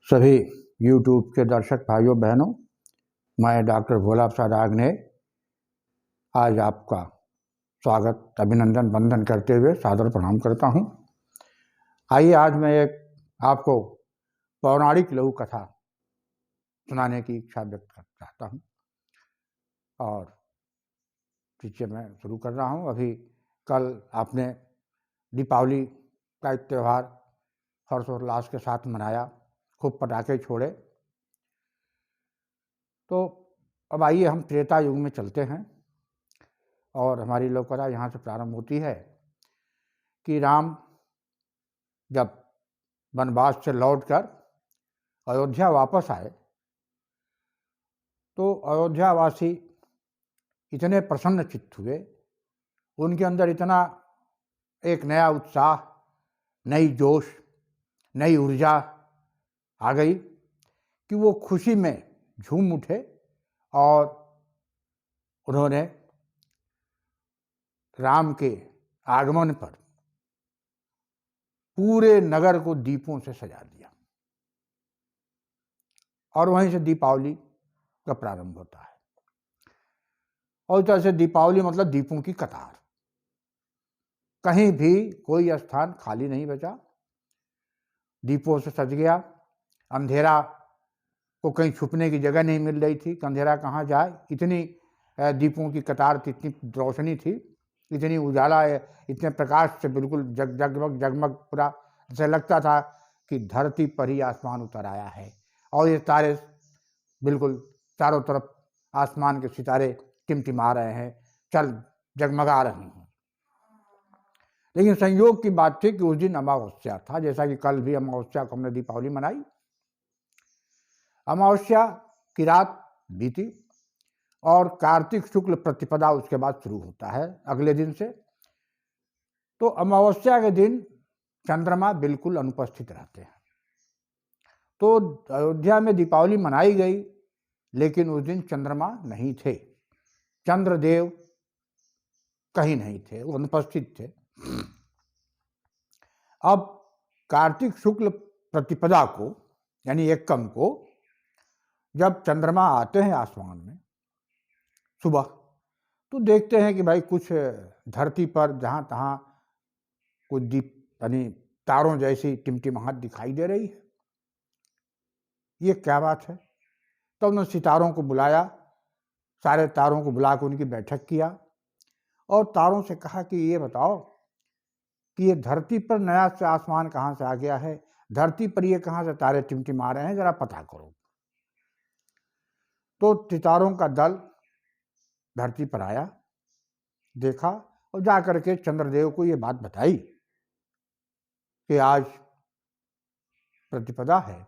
सभी YouTube के दर्शक भाइयों बहनों, मैं डॉक्टर भोला प्रसाद आग्ने आज आपका स्वागत अभिनंदन वंदन करते हुए सादर प्रणाम करता हूँ। आइए आज मैं एक आपको पौराणिक लघु कथा सुनाने की इच्छा व्यक्त कर चाहता हूँ और जिससे मैं शुरू कर रहा हूँ। अभी कल आपने दीपावली का एक त्यौहार हर्षोल्लास के साथ मनाया, खूब पटाखे छोड़े। तो अब आइए हम त्रेता युग में चलते हैं और हमारी लोक कथा यहाँ से प्रारंभ होती है कि राम जब वनवास से लौटकर अयोध्या वापस आए तो अयोध्यावासी इतने प्रसन्न चित्त हुए, उनके अंदर इतना एक नया उत्साह, नई जोश, नई ऊर्जा आ गई कि वो खुशी में झूम उठे और उन्होंने राम के आगमन पर पूरे नगर को दीपों से सजा दिया और वहीं से दीपावली का प्रारंभ होता है। और इस तरह से दीपावली मतलब दीपों की कतार, कहीं भी कोई स्थान खाली नहीं बचा, दीपों से सज गया। अंधेरा को कहीं छुपने की जगह नहीं मिल रही थी कि अंधेरा कहाँ जाए, इतनी दीपों की कतार थी, इतनी रोशनी थी, इतनी उजाला है, इतने प्रकाश से बिल्कुल जगमग जगमग पूरा जैसे लगता था कि धरती पर ही आसमान उतर आया है और ये तारे बिल्कुल चारों तरफ आसमान के सितारे टिमटिमा रहे हैं, चल जगमगा रहे हैं। लेकिन संयोग की बात थी कि उस दिन अमावस्या था, जैसा कि कल भी अमावस्या को हमने दीपावली मनाई। अमावस्या की रात बीती और कार्तिक शुक्ल प्रतिपदा उसके बाद शुरू होता है अगले दिन से। तो अमावस्या के दिन चंद्रमा बिल्कुल अनुपस्थित रहते हैं। तो अयोध्या में दीपावली मनाई गई, लेकिन उस दिन चंद्रमा नहीं थे, चंद्रदेव कहीं नहीं थे, वो अनुपस्थित थे। अब कार्तिक शुक्ल प्रतिपदा को यानी एकम को जब चंद्रमा आते हैं आसमान में सुबह, तो देखते हैं कि भाई कुछ धरती पर जहाँ तहाँ कुछ दीप यानी तारों जैसी टिमटिमाहट दिखाई दे रही है। ये क्या बात है? तब उन्होंने सितारों को बुलाया, सारे तारों को बुला कर उनकी बैठक किया और तारों से कहा कि ये बताओ कि ये धरती पर नया से आसमान कहाँ से आ गया है, धरती पर ये कहाँ से तारे टिमटिमा रहे हैं, जरा पता करो। तो सितारों का दल धरती पर आया, देखा और जाकर के चंद्रदेव को ये बात बताई कि आज प्रतिपदा है,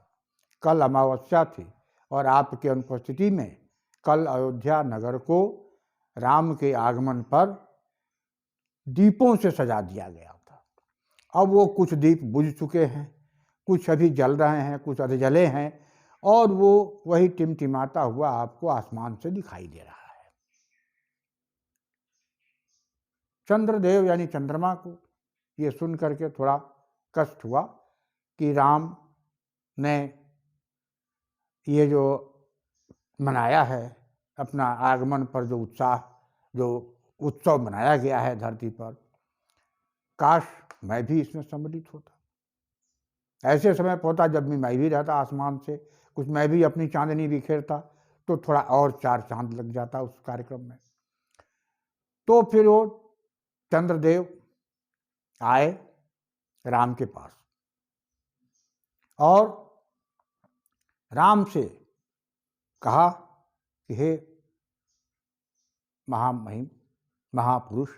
कल अमावस्या थी और आपकी अनुपस्थिति में कल अयोध्या नगर को राम के आगमन पर दीपों से सजा दिया गया था। अब वो कुछ दीप बुझ चुके हैं, कुछ अभी जल रहे हैं, कुछ अध जले हैं और वो वही टिमटिमाता हुआ आपको आसमान से दिखाई दे रहा है। चंद्रदेव यानी चंद्रमा को ये सुन करके थोड़ा कष्ट हुआ कि राम ने ये जो मनाया है अपना आगमन पर जो उत्साह, जो उत्सव मनाया गया है धरती पर, काश मैं भी इसमें सम्मिलित होता। ऐसे समय होता जब मैं भी रहता आसमान से कुछ, मैं भी अपनी चांदनी बिखेरता तो थोड़ा और चार चांद लग जाता उस कार्यक्रम में। तो फिर वो चंद्रदेव आए राम के पास और राम से कहा कि हे महामहिम, महापुरुष,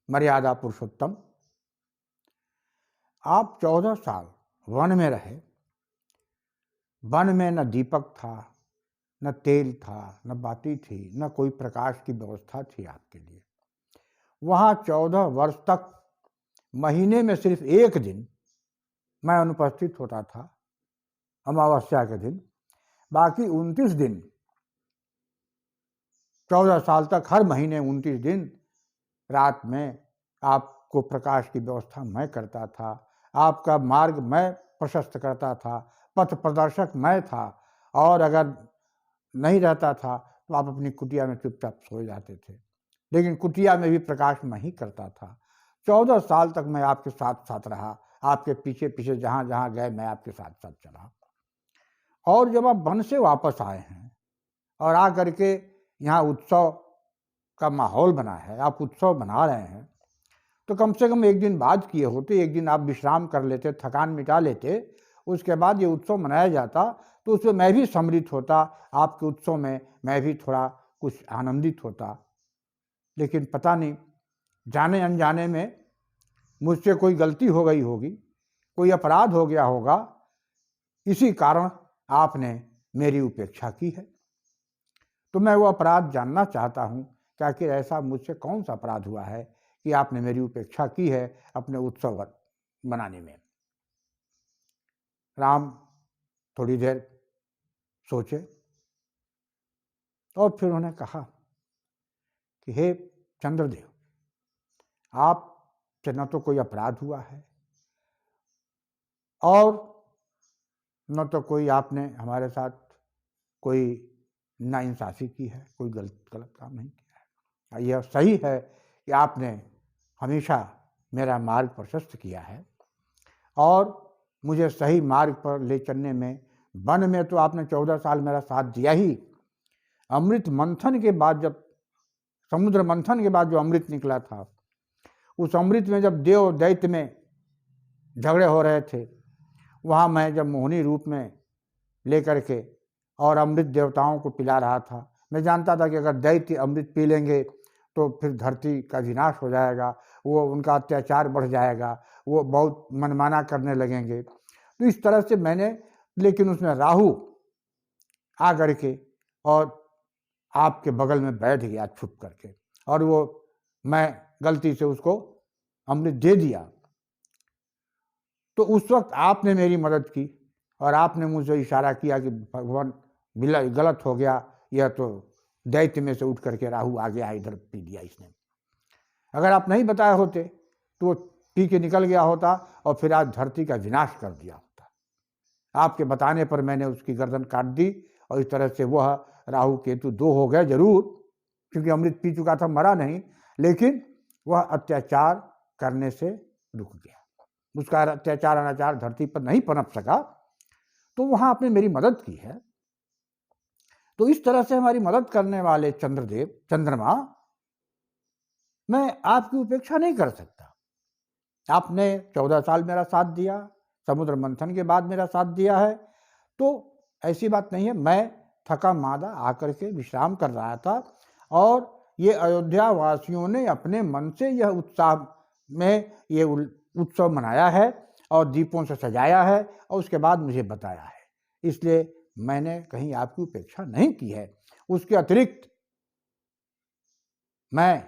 मर्यादा पुरुषोत्तम, आप 14 साल वन में रहे, वन में न दीपक था, न तेल था, न बाती थी, न कोई प्रकाश की व्यवस्था थी आपके लिए। वहाँ 14 वर्ष तक महीने में सिर्फ एक दिन मैं अनुपस्थित होता था, अमावस्या के दिन। बाकी 29 दिन, 14 साल तक हर महीने 29 दिन रात में आपको प्रकाश की व्यवस्था मैं करता था, आपका मार्ग मैं प्रशस्त करता था, पथ प्रदर्शक मैं था, और अगर नहीं रहता था तो आप अपनी कुटिया में चुपचाप सो जाते थे, लेकिन कुटिया में भी प्रकाश मैं ही करता था। 14 साल तक मैं आपके साथ साथ रहा, आपके पीछे पीछे जहाँ जहाँ गए मैं आपके साथ साथ चला। और जब आप वन से वापस आए हैं और आ करके यहाँ उत्सव का माहौल बना है, आप उत्सव मना रहे हैं, तो कम से कम एक दिन बाद किए होते, एक दिन आप विश्राम कर लेते, थकान मिटा लेते, उसके बाद ये उत्सव मनाया जाता, तो उसमें मैं भी सम्मिलित होता, आपके उत्सव में मैं भी थोड़ा कुछ आनंदित होता। लेकिन पता नहीं, जाने अनजाने में मुझसे कोई गलती हो गई होगी, कोई अपराध हो गया होगा, इसी कारण आपने मेरी उपेक्षा की है। तो मैं वो अपराध जानना चाहता हूँ कि आखिर ऐसा मुझसे कौन सा अपराध हुआ है कि आपने मेरी उपेक्षा की है अपने उत्सव मनाने में। राम थोड़ी देर सोचे और फिर उन्होंने कहा कि हे चंद्रदेव, आपसे न तो कोई अपराध हुआ है और न तो कोई आपने हमारे साथ कोई नाइंसाफ़ी की है, कोई गलत काम नहीं किया है। यह सही है कि आपने हमेशा मेरा मार्ग प्रशस्त किया है और मुझे सही मार्ग पर ले चलने में, वन में तो आपने 14 साल मेरा साथ दिया ही, अमृत मंथन के बाद, जब समुद्र मंथन के बाद जो अमृत निकला था, उस अमृत में जब देव दैत्य में झगड़े हो रहे थे, वहाँ मैं जब मोहिनी रूप में लेकर के और अमृत देवताओं को पिला रहा था, मैं जानता था कि अगर दैत्य अमृत पी लेंगे तो फिर धरती का विनाश हो जाएगा, वो उनका अत्याचार बढ़ जाएगा, वो बहुत मनमाना करने लगेंगे। तो इस तरह से मैंने, लेकिन उसमें राहु आ करके और आपके बगल में बैठ गया छुप करके, और वो मैं गलती से उसको अमृत दे दिया। तो उस वक्त आपने मेरी मदद की और आपने मुझे इशारा किया कि भगवान गलत हो गया, यह तो दैत्य में से उठ करके राहु आ गया, इधर पी दिया इसने। अगर आप नहीं बताए होते तो वो पी के निकल गया होता और फिर आज धरती का विनाश कर दिया होता। आपके बताने पर मैंने उसकी गर्दन काट दी और इस तरह से वह राहु केतु 2 हो गए जरूर, क्योंकि अमृत पी चुका था, मरा नहीं, लेकिन वह अत्याचार करने से रुक गया, उसका अत्याचार अनाचार धरती पर नहीं पनप सका। तो वहां आपने मेरी मदद की है। तो इस तरह से हमारी मदद करने वाले चंद्रदेव, चंद्रमा, मैं आपकी उपेक्षा नहीं कर सकता। आपने 14 साल मेरा साथ दिया, समुद्र मंथन के बाद मेरा साथ दिया है, तो ऐसी बात नहीं है। मैं थका मादा आकर के विश्राम कर रहा था और ये अयोध्या वासियों ने अपने मन से यह उत्साह में ये उत्सव मनाया है और दीपों से सजाया है और उसके बाद मुझे बताया है, इसलिए मैंने कहीं आपकी उपेक्षा नहीं की है। उसके अतिरिक्त मैं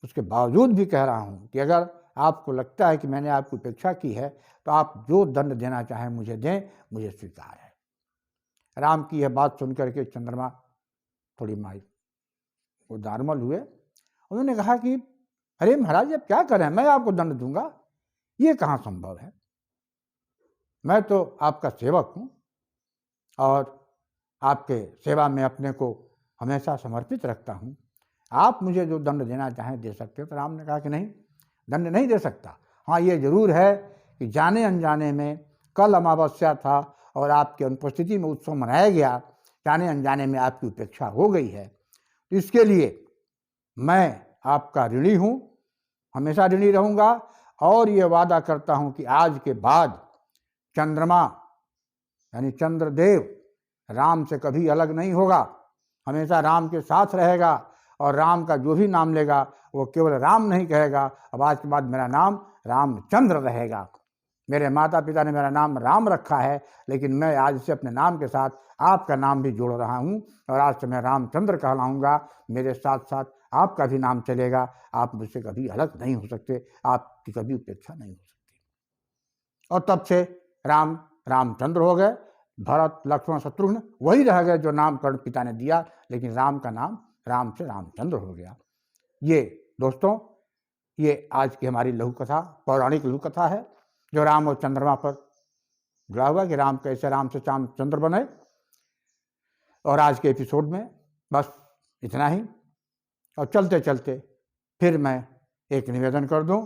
उसके बावजूद भी कह रहा हूँ कि अगर आपको लगता है कि मैंने आपकी उपेक्षा की है तो आप जो दंड देना चाहें मुझे दें, मुझे स्वीकार है। राम की यह बात सुनकर के चंद्रमा थोड़ी माई वो नॉर्मल हुए। उन्होंने कहा कि अरे महाराज, अब क्या करें, मैं आपको दंड दूंगा, ये कहाँ संभव है। मैं तो आपका सेवक हूँ और आपके सेवा में अपने को हमेशा समर्पित रखता हूँ। आप मुझे जो दंड देना चाहें दे सकते हो। तो राम ने कहा कि नहीं, दंड नहीं दे सकता। हाँ, ये जरूर है कि जाने अनजाने में कल अमावस्या था और आपकी अनुपस्थिति में उत्सव मनाया गया, जाने अनजाने में आपकी उपेक्षा हो गई है, तो इसके लिए मैं आपका ऋणी हूँ, हमेशा ऋणी रहूँगा और ये वादा करता हूँ कि आज के बाद चंद्रमा यानी चंद्रदेव राम से कभी अलग नहीं होगा, हमेशा राम के साथ रहेगा और राम का जो भी नाम लेगा वो केवल राम नहीं कहेगा। अब आज के बाद मेरा नाम रामचंद्र रहेगा। मेरे माता पिता ने मेरा नाम राम रखा है, लेकिन मैं आज से अपने नाम के साथ आपका नाम भी जोड़ रहा हूँ और आज से मैं रामचंद्र कहलाऊँगा। मेरे साथ साथ आपका भी नाम चलेगा। आप मुझसे कभी अलग नहीं हो सकते, आपकी कभी उपेक्षा नहीं हो सकती। और तब से राम रामचंद्र हो गए। भरत, लक्ष्मण, शत्रुघ्न वही रह गए जो नामकरण पिता ने दिया, लेकिन राम का नाम राम से रामचंद्र हो गया। ये दोस्तों, ये आज की हमारी लघु कथा, पौराणिक लघु कथा है जो राम और चंद्रमा पर जुड़ा हुआ कि राम कैसे राम से चंद्र बने। और आज के एपिसोड में बस इतना ही। और चलते चलते फिर मैं एक निवेदन कर दूं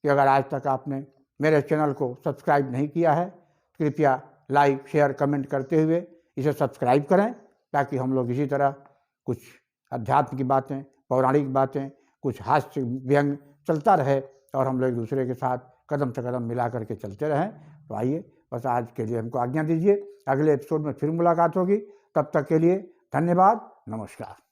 कि अगर आज तक आपने मेरे चैनल को सब्सक्राइब नहीं किया है, कृपया लाइक शेयर कमेंट करते हुए इसे सब्सक्राइब करें, ताकि हम लोग इसी तरह कुछ अध्यात्म की बातें, पौराणिक बातें, कुछ हास्य व्यंग चलता रहे और हम लोग एक दूसरे के साथ कदम से कदम मिला करके चलते रहें। तो आइए, बस आज के लिए हमको आज्ञा दीजिए। अगले एपिसोड में फिर मुलाकात होगी। तब तक के लिए धन्यवाद, नमस्कार।